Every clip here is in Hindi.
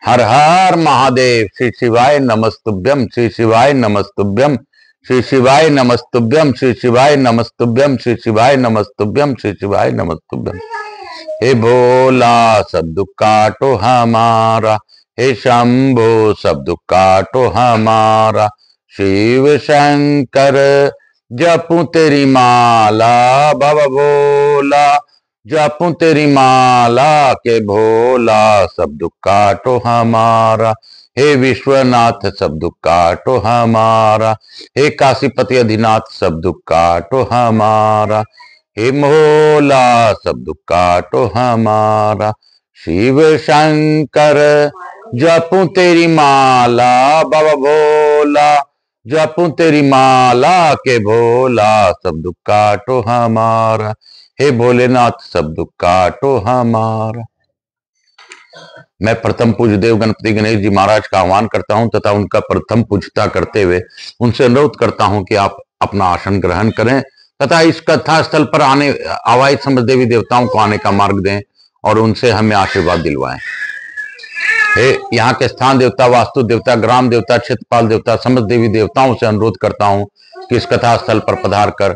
हर हर महादेव। श्री शिवाय नमस्तुभ्यम, श्री शिवाय नमस्तुभ्यम, श्री शिवाय नमस्तुभ्यम, श्री शिवाय नमस्तुभ्यम, श्री शिवाय नमस्तुभ्यम, श्री शिवाय नमस्तुभ्यम। हे भोला सब दुख काटो हमारा, हे शंभो सब दुख काटो हमारा। शिव शंकर जपूं तेरी माला, बाबा भोला जपूं तेरी माला के भोला सब दुख काटो हमारा। हे विश्वनाथ सब दुख काटो हमारा, हे काशीपति अधिनाथ सब दुख काटो हमारा। हे भोला सब दुख काटो हमारा। शिव शंकर जपूं तेरी माला, बाबा भोला जपूं तेरी माला के भोला सब दुख काटो हमारा। हे भोलेनाथ सब दुख काटो हमारा। मैं प्रथम पूज्य देव गणपति गणेश जी महाराज का आह्वान करता हूं तथा उनका प्रथम पूजता करते हुए उनसे अनुरोध करता हूं कि आप अपना आसन ग्रहण करें तथा इस कथा स्थल पर आने आवाहित समस्त देवी देवताओं को आने का मार्ग दें और उनसे हमें आशीर्वाद दिलवाएं। हे यहाँ के स्थान देवता, वास्तु देवता, ग्राम देवता, क्षेत्रपाल देवता, समस्त देवी देवताओं से अनुरोध करता हूं कि इस कथा स्थल पर पधार कर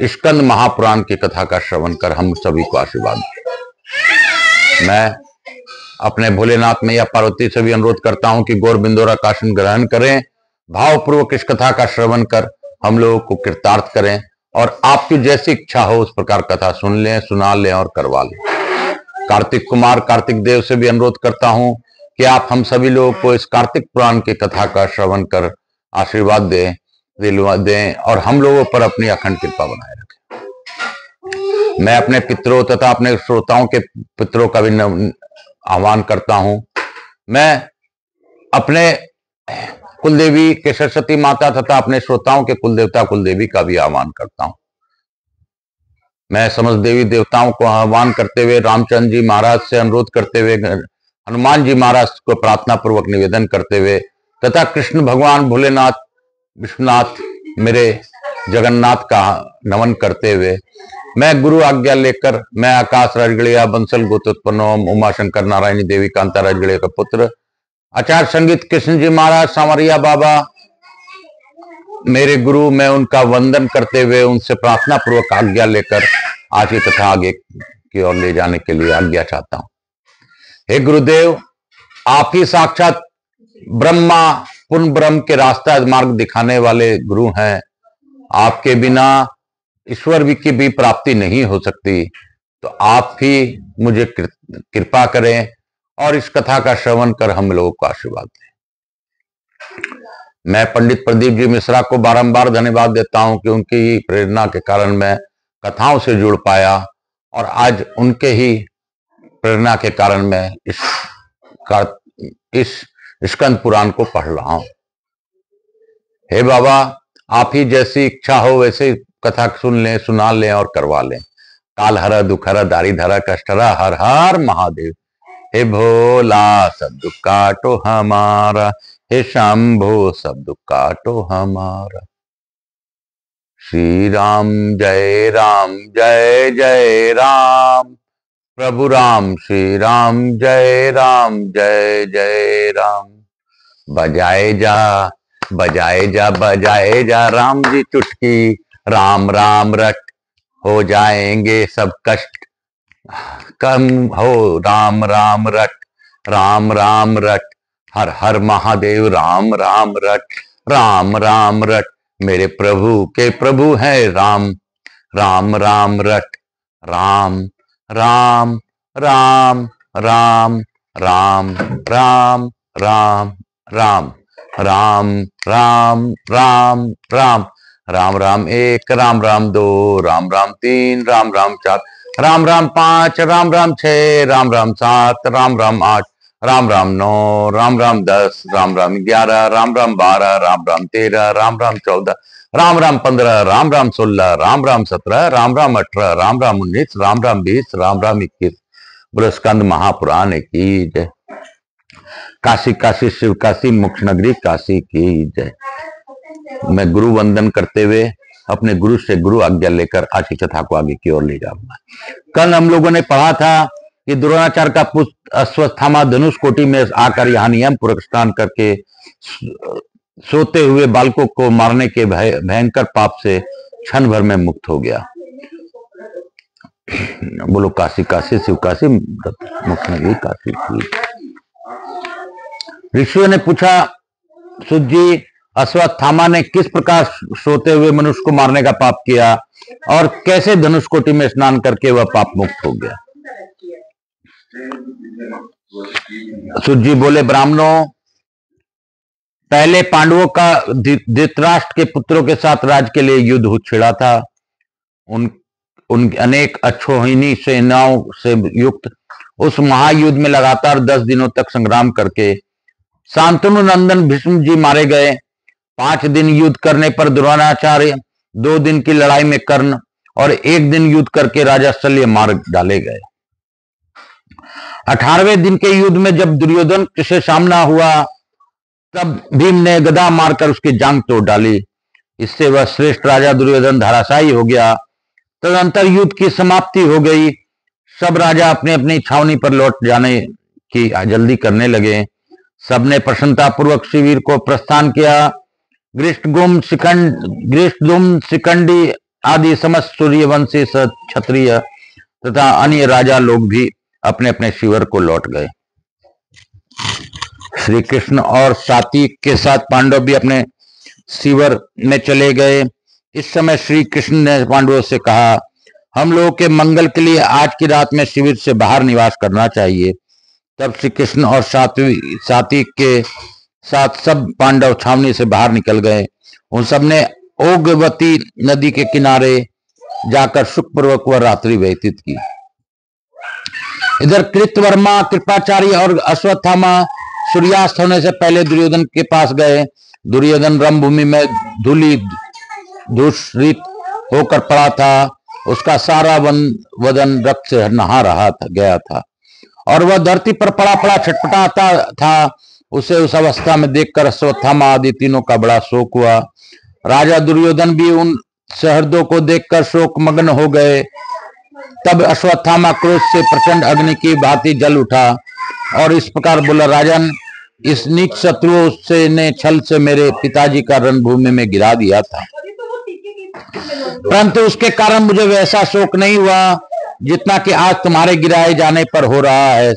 स्कंद महापुराण की कथा का श्रवण कर हम सभी को आशीर्वाद दें। मैं अपने भोलेनाथ मैया पार्वती से भी अनुरोध करता हूं कि गौर बिंदोरा का आसन ग्रहण करें, भावपूर्वक इस कथा का श्रवण कर हम लोगों को कृतार्थ करें और आपकी जैसी इच्छा हो उस प्रकार कथा सुन लें, सुना लें और करवा लें। कार्तिक कुमार कार्तिक देव से भी अनुरोध करता हूं कि आप हम सभी लोगों को इस कार्तिक पुराण की कथा का श्रवण कर आशीर्वाद दें, दिलवा दें और हम लोगों पर अपनी अखंड कृपा बनाए रखें। मैं अपने पितरों तथा अपने श्रोताओं के पितरों का भी आह्वान करता हूं। मैं अपने कुलदेवी के सरस्वती माता तथा अपने श्रोताओं के कुलदेवता कुलदेवी का भी आह्वान करता हूं। मैं समस्त देवी देवताओं को आह्वान करते हुए रामचंद्र जी महाराज से अनुरोध करते हुए, हनुमान जी महाराज को प्रार्थना पूर्वक निवेदन करते हुए तथा कृष्ण भगवान भोलेनाथ विश्वनाथ मेरे जगन्नाथ का नमन करते हुए मैं गुरु आज्ञा लेकर मैं आकाश राजगढ़िया बंसल गोत्रोत्पन्न उमाशंकर नारायणी देवी कांता राजगढ़िया का पुत्र आचार्य संगीत कृष्ण जी महाराज सांवरिया बाबा मेरे गुरु, मैं उनका वंदन करते हुए उनसे प्रार्थना पूर्वक आज्ञा लेकर आज की कथा आगे की ओर ले जाने के लिए आज्ञा चाहता हूं। हे गुरुदेव, आप ही साक्षात ब्रह्मा पूर्ण ब्रह्म के रास्ता मार्ग दिखाने वाले गुरु हैं। आपके बिना ईश्वर की भी प्राप्ति नहीं हो सकती, तो आप ही मुझे कृपा करें और इस कथा का श्रवण कर हम लोगों को आशीर्वाद दें। मैं पंडित प्रदीप जी मिश्रा को बारंबार धन्यवाद देता हूं कि उनकी प्रेरणा के कारण मैं कथाओं से जुड़ पाया और आज उनके ही प्रेरणा के कारण मैं इस स्कंद पुराण को पढ़ रहा हूं। हे बाबा, आप ही जैसी इच्छा हो वैसे कथा सुन लें, सुना लें और करवा लें। काल हरा दुख हरा दारी धरा कष्ट हरा, हर हर महादेव। हे भोला सब दुख काटो हमारा, हे शंभो सब दुख काटो हमारा। श्री राम जय राम जय जय राम, प्रभु राम श्री राम जय जय राम। बजाए जा बजाए जा बजाए जा राम जी चुटकी, राम राम रट हो जाएंगे सब कष्ट कम हो। राम राम रट, राम राम रट, हर हर महादेव। राम राम रट, राम राम रट, मेरे प्रभु के प्रभु है राम। राम राम रट, राम राम राम राम राम राम राम राम राम राम राम राम राम राम एक, राम राम दो, राम राम तीन, राम राम चार, राम राम पांच, राम राम छह, राम राम सात, राम राम आठ, राम राम नौ, राम राम 10, राम राम 11, राम राम 12, राम राम 13, राम राम 14, राम राम 15, राम राम 16, राम राम 17, राम राम 18, राम राम 19, राम राम 20, राम राम 21। बोलो स्कंद महापुराण की जय। काशी काशी शिव काशी मोक्ष नगरी काशी की जय। मैं गुरु वंदन करते हुए अपने गुरु से गुरु आज्ञा लेकर आज की कथा को आगे की ओर ले जाऊंगा। कल हम लोगों ने पढ़ा था कि द्रोणाचार्य का पुत्र अश्वत्थामा धनुष कोटि में आकर यहाँ नियम पूर्वक स्नान करके सोते हुए बालकों को मारने के भयंकर पाप से क्षण भर में मुक्त हो गया। बोलो काशी काशी शिव काशी मुक्त नगरी काशी। ऋषियों ने पूछा, सुत जी, अश्वत्थामा ने किस प्रकार सोते हुए मनुष्य को मारने का पाप किया और कैसे धनुष कोटि में स्नान करके वह पाप मुक्त हो गया? सुत जी बोले, ब्राह्मणों, पहले पांडवों का धृतराष्ट्र के पुत्रों के साथ राज्य के लिए युद्ध हो छिड़ा था। उन अनेक अक्षोहिणी सेनाओं से युक्त उस महायुद्ध में लगातार 10 दिनों तक संग्राम करके शांतनु नंदन भीष्म जी मारे गए। 5 दिन युद्ध करने पर द्रोणाचार्य, 2 दिन की लड़ाई में कर्ण और 1 दिन युद्ध करके राजा शल्य मार डाले गए। 18वें दिन के युद्ध में जब दुर्योधन से सामना हुआ तब भीम ने गदा मारकर उसकी जांघ तोड़ डाली। इससे वह श्रेष्ठ राजा दुर्योधन धराशायी हो गया। तदंतर युद्ध की समाप्ति हो गई। सब राजा अपने अपनी छावनी पर लौट जाने की जल्दी करने लगे। सबने प्रसन्नता पूर्वक शिविर को प्रस्थान किया। गृष्टगुम शिखंडी आदि समस्त सूर्यवंशी क्षत्रिय तथा अन्य राजा लोग भी अपने अपने शिविर को लौट गए। श्री कृष्ण और सात्विक के साथ पांडव भी अपने शिविर में चले गए। इस समय श्री कृष्ण ने पांडवों से कहा, हम लोगों के मंगल के लिए आज की रात में शिविर से बाहर निवास करना चाहिए। तब श्री कृष्ण और सात्विक के साथ सब पांडव छावनी से बाहर निकल गए। उन सब ने ओगवती नदी के किनारे जाकर सुखपूर्वक वह रात्रि व्यतीत की। इधर कृतवर्मा, कृपाचार्य और अश्वत्थामा सूर्यास्त होने से पहले दुर्योधन के पास गए। दुर्योधन रणभूमि में धूषित होकर पड़ा था। उसका सारा वदन रक्त से नहा रहा गया था और वह धरती पर पड़ा पड़ा छटपटाता था। उसे उस अवस्था में देखकर अश्वत्थामा आदि तीनों का बड़ा शोक हुआ। राजा दुर्योधन भी उन सहृदों को देखकर शोक मग्न हो गए। तब अश्वत्थामा क्रोध से प्रचंड अग्नि की भांति जल उठा और इस प्रकार बोला, राजन, इस नीच शत्रु से ने छल से मेरे पिताजी का रणभूमि में गिरा दिया था, परंतु उसके कारण मुझे वैसा शोक नहीं हुआ जितना कि आज तुम्हारे गिराए जाने पर हो रहा है।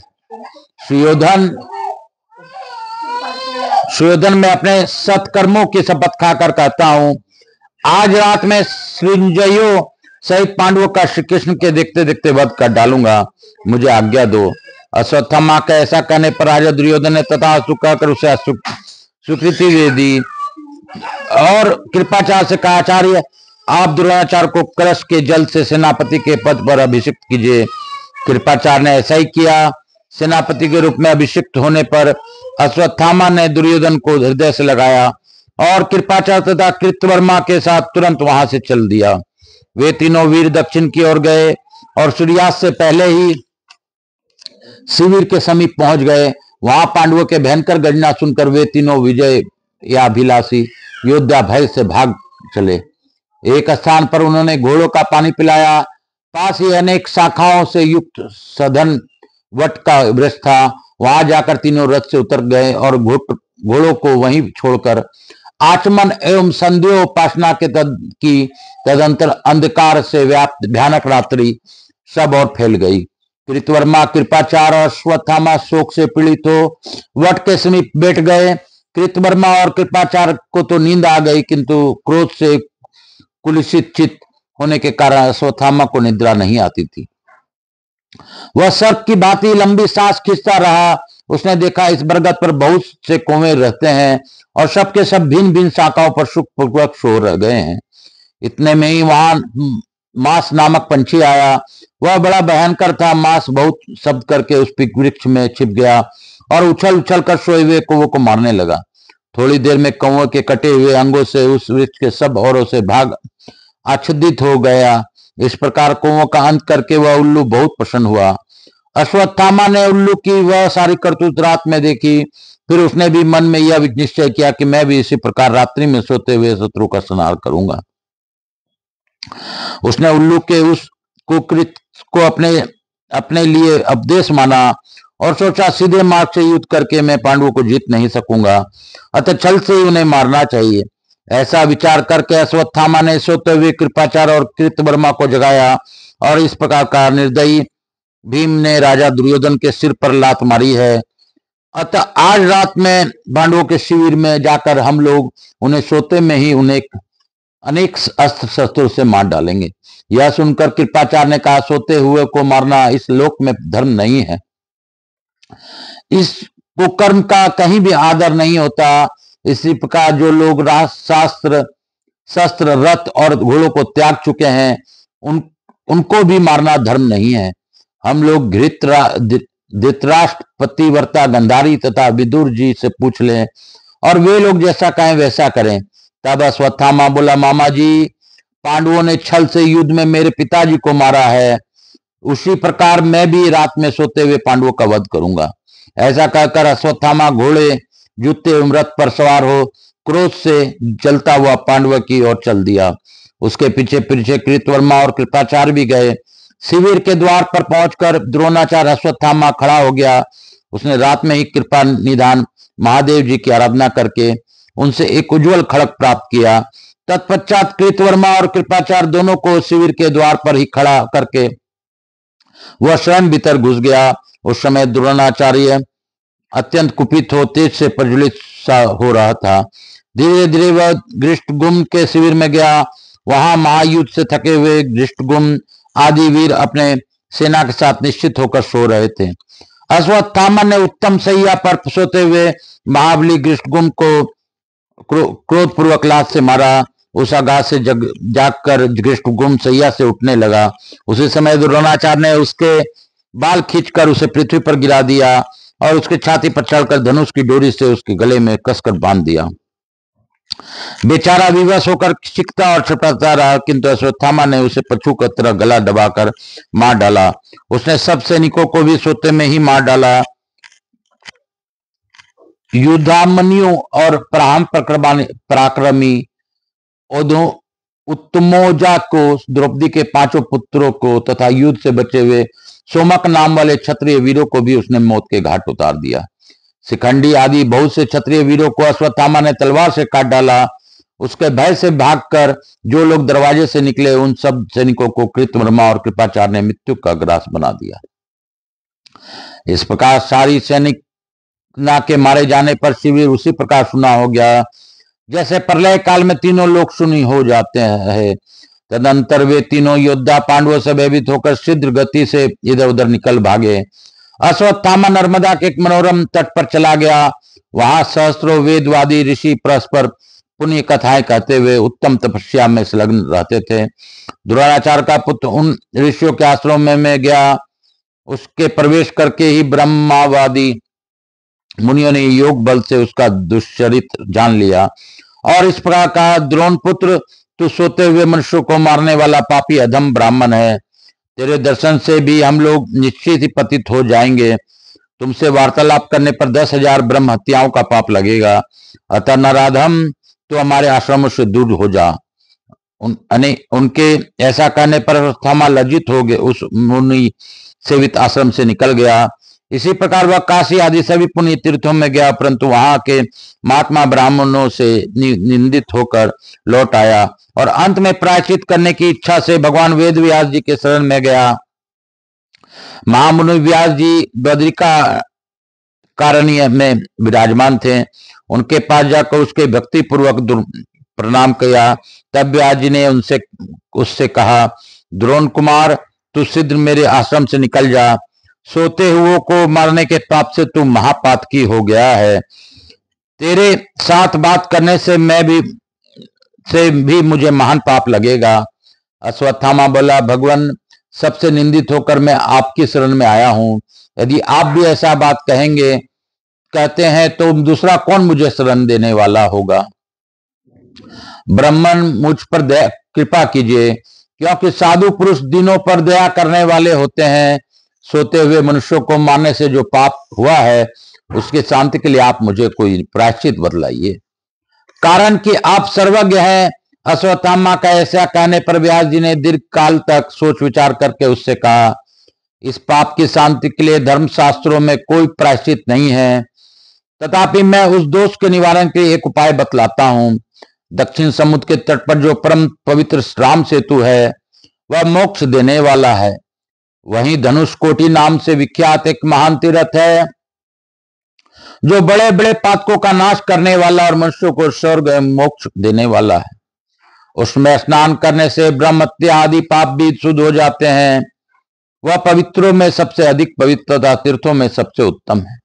सुयोधन मैं अपने सत्कर्मों की शपथ खाकर कहता हूं, आज रात में सृंजयो सहित पांडवों का श्री कृष्ण के देखते देखते वध कर डालूंगा। मुझे आज्ञा दो। अश्वत्थामा का ऐसा कहने पर राजा दुर्योधन ने तथास्तु कहकर उसे स्वीकृति दे दी और कृपाचार्य से कहा, आचार्य, आप द्रोणाचार्य को कलश के जल से सेनापति के पद पर अभिषिक्त कीजिए। कृपाचार्य ने ऐसा ही किया। सेनापति के रूप में अभिषिक्त होने पर अश्वत्थामा ने दुर्योधन को हृदय से लगाया और कृपाचार्य तथा कृतवर्मा के साथ तुरंत वहां से चल दिया। वे तीनों वीर दक्षिण की ओर गए और सूर्यास्त से पहले ही शिविर के समीप पहुंच गए। वहां पांडवों के भयंकर गर्जना सुनकर वे तीनों विजय या अभिलाषी योद्धा भय से भाग चले। एक स्थान पर उन्होंने घोड़ों का पानी पिलाया। पास ही अनेक शाखाओं से युक्त सघन वट का वृक्ष था। वहां जाकर तीनों रथ से उतर गए और घोड़ों को वहीं छोड़कर आचमन एवं संध्योपासना के तदंतर अंधकार से व्याप्त भयानक रात्रि सब और फैल गई। कृतवर्मा, कृपाचार्य और अश्वत्थामा शोक से पीड़ित हो वट के समीप बैठ गए। कृतवर्मा और कृपाचार्य को तो नींद आ गई, किंतु क्रोध से कुलसित चित्त होने के कारण अश्वत्थामा को निद्रा नहीं आती थी। वह सर्प की भांति लंबी सांस खींचता रहा। उसने देखा इस बरगद पर बहुत से कौवे रहते हैं और सबके सब भिन्न भिन्न शाखाओं पर सुखपूर्वक सो रह गए हैं। इतने में ही वहां मास नामक पंछी आया। वह बड़ा भयंकर था। मास बहुत शब्द करके उस वृक्ष में छिप गया और उछल उछल कर सोए हुए कौवों को मारने लगा। थोड़ी देर में कौवों के कटे हुए अंगों से उस वृक्ष के सब औरों से भाग आच्छादित हो गया। इस प्रकार कौवों का अंत करके वह उल्लू बहुत प्रसन्न हुआ। अश्वत्थामा ने उल्लू की वह सारी करतूत रात में देखी। फिर उसने भी मन में यह निश्चय किया कि मैं भी इसी प्रकार रात्रि में सोते हुए शत्रु का संहार करूंगा। उसने उल्लू के उस कुकृत को अपने अपने लिए उपदेश माना और सोचा सीधे मार्ग से युद्ध करके मैं पांडवों को जीत नहीं सकूंगा, अतः छल से ही उन्हें मारना चाहिए। ऐसा विचार करके अश्वत्थामा ने सोते हुए कृपाचार्य और कृतवर्मा को जगाया और इस प्रकार कहा, निर्दयी भीम ने राजा दुर्योधन के सिर पर लात मारी है, अतः आज रात में पांडवों के शिविर में जाकर हम लोग उन्हें सोते में ही उन्हें अनेक अस्त्र शस्त्रों से मार डालेंगे। यह सुनकर कृपाचार्य ने कहा, सोते हुए को मारना इस लोक में धर्म नहीं है, इस कुकर्म का कहीं भी आदर नहीं होता। इसी प्रकार जो लोग शास्त्र शस्त्र रथ और घोड़ों को त्याग चुके हैं उनको भी मारना धर्म नहीं है। हम लोग धृतराष्ट्र, पतिव्रता गंधारी तथा विदुर जी से पूछ लें और वे लोग जैसा कहें वैसा करें। तब अश्वत्थामा बोला, मामा जी, पांडवों ने छल से युद्ध में मेरे पिताजी को मारा है, उसी प्रकार मैं भी रात में सोते हुए पांडवों का वध करूंगा। ऐसा कहकर अश्वत्थामा घोड़े जूते एवं रथ पर सवार हो क्रोध से जलता हुआ पांडव की ओर चल दिया। उसके पीछे पीछे कृतवर्मा और कृपाचार्य भी गए। शिविर के द्वार पर पहुंचकर द्रोणाचार्य अश्वत्थामा खड़ा हो गया। उसने रात में ही कृपा निधान महादेव जी की आराधना करके उनसे एक उज्जवल खड़ग प्राप्त किया। तत्पश्चात कृतवर्मा और कृपाचार्य दोनों को शिविर के द्वार पर ही खड़ा करके वह स्वयं भीतर घुस गया। उस समय द्रोणाचार्य अत्यंत कुपित हो तेज से प्रज्वलित सा हो रहा था। धीरे धीरे वह धृष्टद्युम्न के शिविर में गया। वहां महायुद्ध से थके हुए धृष्टद्युम्न आदि वीर अपने सेना के साथ निश्चित होकर सो रहे थे। अश्वत्थामा ने उत्तम सैया पर सोते हुए महाबली धृष्टद्युम्न को क्रोधपूर्वक लात से मारा। उस आघात से जागकर धृष्टद्युम्न सैया से उठने लगा। उसी समय द्रोणाचार्य ने उसके बाल खींचकर उसे पृथ्वी पर गिरा दिया और उसकी छाती पर चढ़कर धनुष की डोरी से उसके गले में कसकर बांध दिया। बेचारा विवश होकर चीखता और छटपटाता रहा, किंतु अश्वत्थामा ने उसे पशु की तरह गला दबाकर मार डाला। उसने सब सैनिकों को भी सोते में ही मार डाला। युद्धामन्यु और पराक्रमी उत्तमोजा को, द्रौपदी के 5 पुत्रों को तथा युद्ध से बचे हुए सोमक नाम वाले क्षत्रिय वीरों को भी उसने मौत के घाट उतार दिया। शिखंडी आदि बहुत से क्षत्रिय वीरों को अश्वत्थामा ने तलवार से काट डाला। उसके भय से भागकर जो लोग दरवाजे से निकले उन सब सैनिकों को कृतवर्मा और कृपाचार्य ने मृत्यु का ग्रास बना दिया। इस प्रकार सारी सैनिक के मारे जाने पर शिविर उसी प्रकार सुना हो गया जैसे प्रलय काल में तीनों लोग सुनी हो जाते हैं। तदंतर वे तीनों योद्धा पांडवों से भयभीत होकर शीघ्र गति से इधर उधर निकल भागे। अश्वत्थामा नर्मदा के एक मनोरम तट पर चला गया। वहां सहस्त्रों वेदवादी ऋषि परस्पर पुण्य कथाएं कहते हुए उत्तम तपस्या में संलग्न रहते थे। द्रोणाचार्य का पुत्र उन ऋषियों के आश्रम में गया। उसके प्रवेश करके ही ब्रह्मावादी मुनियों ने योग बल से उसका दुष्चरित्र जान लिया और इस प्रकार कहा, द्रोण पुत्र, तू सोते हुए मनुष्यों को मारने वाला पापी अधम ब्राह्मण है। तेरे दर्शन से भी हम लोग निश्चित ही पतित हो जाएंगे। तुमसे वार्तालाप करने पर 10,000 ब्रह्म हत्याओं का पाप लगेगा। अतः नराधम, तो हमारे आश्रमों से दूर हो जा। उनके ऐसा कहने पर अश्वत्थामा लज्जित हो गए उस मुनि सेवित आश्रम से निकल गया। इसी प्रकार वह काशी आदि सभी पुण्य तीर्थों में गया, परंतु वहां के महात्मा ब्राह्मणों से निंदित होकर लौट आया और अंत में प्रायश्चित करने की इच्छा से भगवान वेद व्यास जी के शरण में गया। महामुनि व्यास जी बद्रिका कारण्य में विराजमान थे। उनके पास जाकर उसके भक्ति पूर्वक प्रणाम किया। तब व्यास जी ने उससे कहा, द्रोण कुमार, तू शीघ्र मेरे आश्रम से निकल जा। सोते हुओं को मारने के पाप से तू महापातकी हो गया है। तेरे साथ बात करने से भी मुझे महान पाप लगेगा। अश्वत्थामा बोला, भगवान, सबसे निंदित होकर मैं आपकी शरण में आया हूं। यदि आप भी ऐसा बात कहते हैं तो दूसरा कौन मुझे शरण देने वाला होगा। ब्राह्मण, मुझ पर कृपा कीजिए, क्योंकि साधु पुरुष दिनों पर दया करने वाले होते हैं। सोते हुए मनुष्यों को मारने से जो पाप हुआ है उसके शांति के लिए आप मुझे कोई प्रायश्चित बतलाइए, कारण कि आप सर्वज्ञ हैं। अश्वत्थामा का ऐसा कहने पर व्यास जी ने दीर्घ काल तक सोच विचार करके उससे कहा, इस पाप की शांति के लिए धर्म शास्त्रों में कोई प्रायश्चित नहीं है, तथापि मैं उस दोष के निवारण के लिए एक उपाय बतलाता हूं। दक्षिण समुद्र के तट पर जो परम पवित्र राम सेतु है वह मोक्ष देने वाला है। वहीं धनुषकोटि नाम से विख्यात एक महान तीर्थ है जो बड़े बड़े पातकों का नाश करने वाला और मनुष्यों को स्वर्ग एवं मोक्ष देने वाला है। उसमें स्नान करने से ब्रह्म हत्या आदि पाप भी शुद्ध हो जाते हैं। वह पवित्रों में सबसे अधिक पवित्र तथा तीर्थों में सबसे उत्तम है।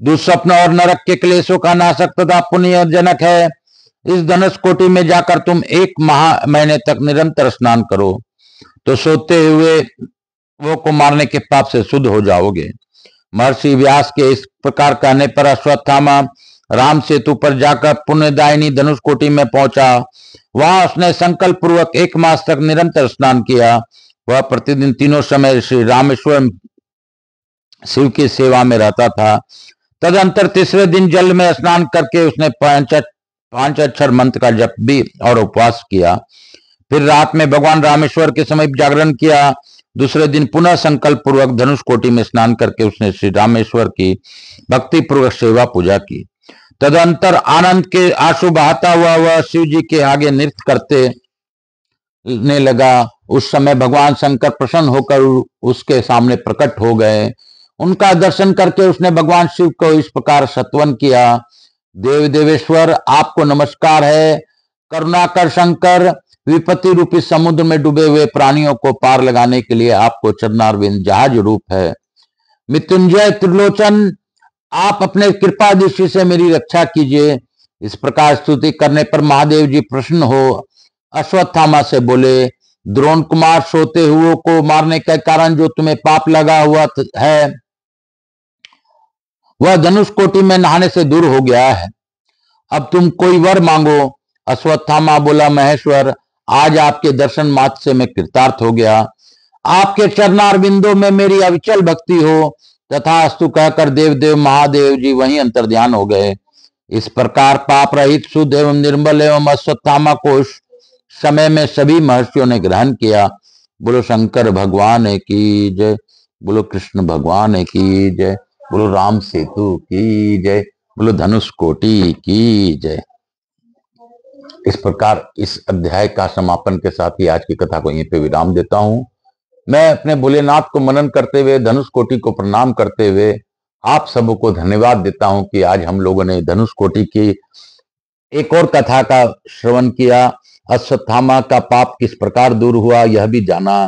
दुस्वप्न और नरक के क्लेशों का नाशक तथा पुण्यजनक है। इस धनुषकोटि में जाकर तुम एक महीने तक निरंतर स्नान करो तो सोते हुए वो को मारने के पाप से शुद्ध हो जाओगे। महर्षि व्यास के इस प्रकार कहने पर अश्वत्थामा राम सेतु पर जाकर पुण्यदायिनी धनुषकोटि में पहुंचा। वहां उसने संकल्प पूर्वक 1 मास तक निरंतर स्नान किया। वह प्रतिदिन तीनों समय श्री रामेश्वर शिव की सेवा में रहता था। तदंतर तीसरे दिन जल में स्नान करके उसने पांच अक्षर मंत्र का जप भी और उपवास किया। फिर रात में भगवान रामेश्वर के समीप जागरण किया। दूसरे दिन पुनः संकल्प पूर्वक धनुषकोटि में स्नान करके उसने श्री रामेश्वर की भक्ति पूर्वक सेवा पूजा की। तदंतर आनंद के आंसू बहाता हुआ वह शिव जी के आगे नृत्य करने लगा। उस समय भगवान शंकर प्रसन्न होकर उसके सामने प्रकट हो गए। उनका दर्शन करके उसने भगवान शिव को इस प्रकार सत्वन किया। देव देवेश्वर, आपको नमस्कार है। करुणाकर शंकर, विपत्ति रूपी समुद्र में डूबे हुए प्राणियों को पार लगाने के लिए आपको चरणारविंद जहाज रूप है। मृत्युंजय त्रिलोचन, आप अपने कृपा दृष्टि से मेरी रक्षा कीजिए। इस प्रकार स्तुति करने पर महादेव जी प्रसन्न हो अश्वत्थामा से बोले, द्रोण कुमार, सोते हुए को मारने के कारण जो तुम्हें पाप लगा हुआ है वह धनुषकोटि में नहाने से दूर हो गया है। अब तुम कोई वर मांगो। अश्वत्थामा बोला, महेश्वर, आज आपके दर्शन मात्र से मैं कृतार्थ हो गया। आपके चरणार बिंदु में मेरी अविचल भक्ति हो। तथास्तु कहकर देवदेव महादेव जी वहीं अंतर्ध्यान हो गए। इस प्रकार पाप रहित, शुद्ध एवं निर्मल एवं अश्वत्थामा को उस समय में सभी महर्षियों ने ग्रहण किया। बोलो शंकर भगवान की जय, बोलो कृष्ण भगवान की जय, बोलो राम सेतु की जय, बोलो धनुषकोटि की जय। इस प्रकार इस अध्याय का समापन के साथ ही आज की कथा को यहीं पे विराम देता हूं। मैं अपने भोलेनाथ को मनन करते हुए, धनुषकोटि को प्रणाम करते हुए आप सबको धन्यवाद देता हूं कि आज हम लोगों ने धनुषकोटि की एक और कथा का श्रवण किया। अश्वत्थामा का पाप किस प्रकार दूर हुआ यह भी जाना,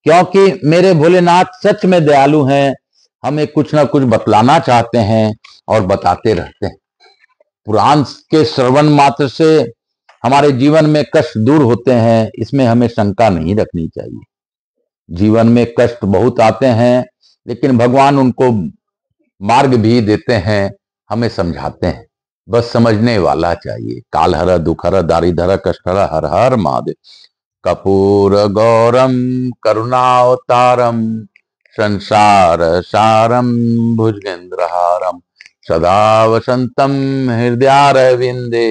क्योंकि मेरे भोलेनाथ सच में दयालु हैं। हमें कुछ ना कुछ बतलाना चाहते हैं और बताते रहते हैं। पुराण के श्रवण मात्र से हमारे जीवन में कष्ट दूर होते हैं, इसमें हमें शंका नहीं रखनी चाहिए। जीवन में कष्ट बहुत आते हैं, लेकिन भगवान उनको मार्ग भी देते हैं, हमें समझाते हैं। बस समझने वाला चाहिए। काल हर, दुख हर, दारिद्र कष्ट हर, हर हर महादेव। कपूर गौरम करुणावतारम संसार सारम भुजगेंद्रहारम सदा वसंतम हृदयारविंदे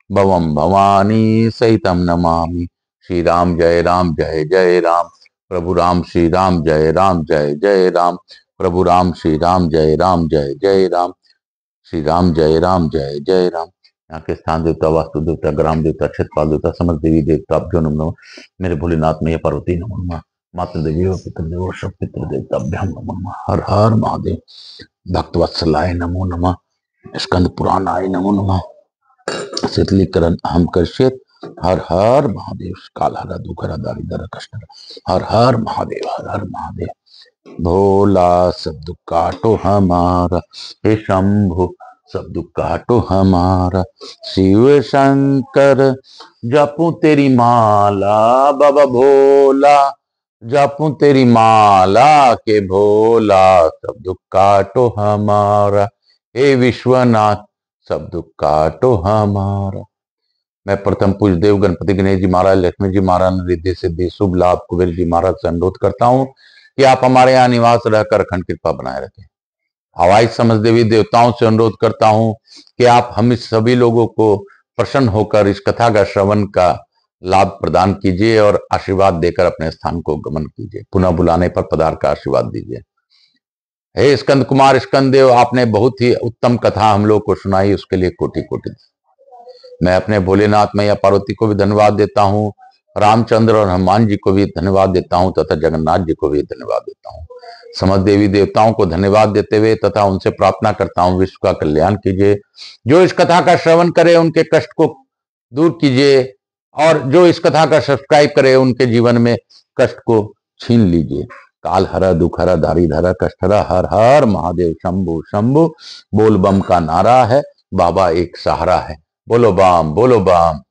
भवम भवानी सहितम नमामि। श्री राम जय राम जय जय राम, प्रभु राम श्री राम जय जय राम, प्रभु राम श्री राम जय जय राम, श्री राम जय जय राम। यहाँ के स्थान देवता, वास्तु देवता, ग्राम देवता, क्षेत्रपाल देवता, समस्त देवी देवता जो नमो। मेरे भोलेनाथ मैया पार्वती नमो नमः। मातृ देवी और पितृदेव और सब पितृ देवताभ्याम नमो नमः। हर हर महादेव। भक्तवत्सलाय नमो नमः। स्कंद पुराणाय नमो नमः। शीतलीकरण हम कश्यप। हर हर महादेव। काल हर, दुख हर, दारिद्र कष्ट हर हर महादेव, हर हर महादेव। भोला सब दुख काटो हमारा, हे शंभु सब दुख काटो हमारा। शिव शंकर जपूं तेरी माला, बाबा भोला जपूं तेरी माला के भोला सब दुख काटो हमारा। हे विश्वनाथ सब दुख काटो हमारा। मैं प्रथम पूज्य देव गणपति गणेश जी महाराज, लक्ष्मी जी महाराज, रिद्धि सिद्धि शुभ लाभ कुबेर जी महाराज से अनुरोध करता हूँ कि आप हमारे यहाँ निवास रहकर अखंड कृपा बनाए रखें। हवाई समस्त देवी देवताओं से अनुरोध करता हूँ कि आप हम सभी लोगों को प्रसन्न होकर इस कथा का श्रवण का लाभ प्रदान कीजिए और आशीर्वाद देकर अपने स्थान को गमन कीजिए। पुनः बुलाने पर पधार का आशीर्वाद दीजिए। हे स्कंद कुमार स्कंद देव, आपने बहुत ही उत्तम कथा हम लोग को सुनाई, उसके लिए कोटि कोटि मैं अपने भोलेनाथ मैया पार्वती को भी धन्यवाद देता हूँ, रामचंद्र और हनुमान जी को भी धन्यवाद देता हूँ तथा जगन्नाथ जी को भी धन्यवाद देता हूँ। समस्त देवी देवताओं को धन्यवाद देते हुए तथा उनसे प्रार्थना करता हूँ विश्व का कल्याण कीजिए। जो इस कथा का श्रवण करे उनके कष्ट को दूर कीजिए, और जो इस कथा का सब्सक्राइब करे उनके जीवन में कष्ट को छीन लीजिए। काल हरा दुख हरा दारी धरा कष्ट हरा, हर हर महादेव शंभु शंभु। बोल बम का नारा है, बाबा एक सहारा है। बोलो बम,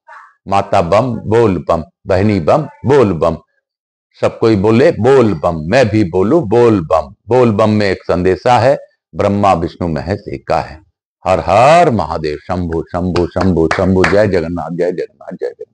माता बम बोल बम, बहनी बम बोल बम, सब कोई बोले बोल बम, मैं भी बोलूं बोल बम। बोल बम में एक संदेशा है, ब्रह्मा विष्णु महेश एका है। हर हर महादेव शंभु शंभु शंभु शंभु। जय जगन्नाथ जय जगन्नाथ जय जगन्नाथ।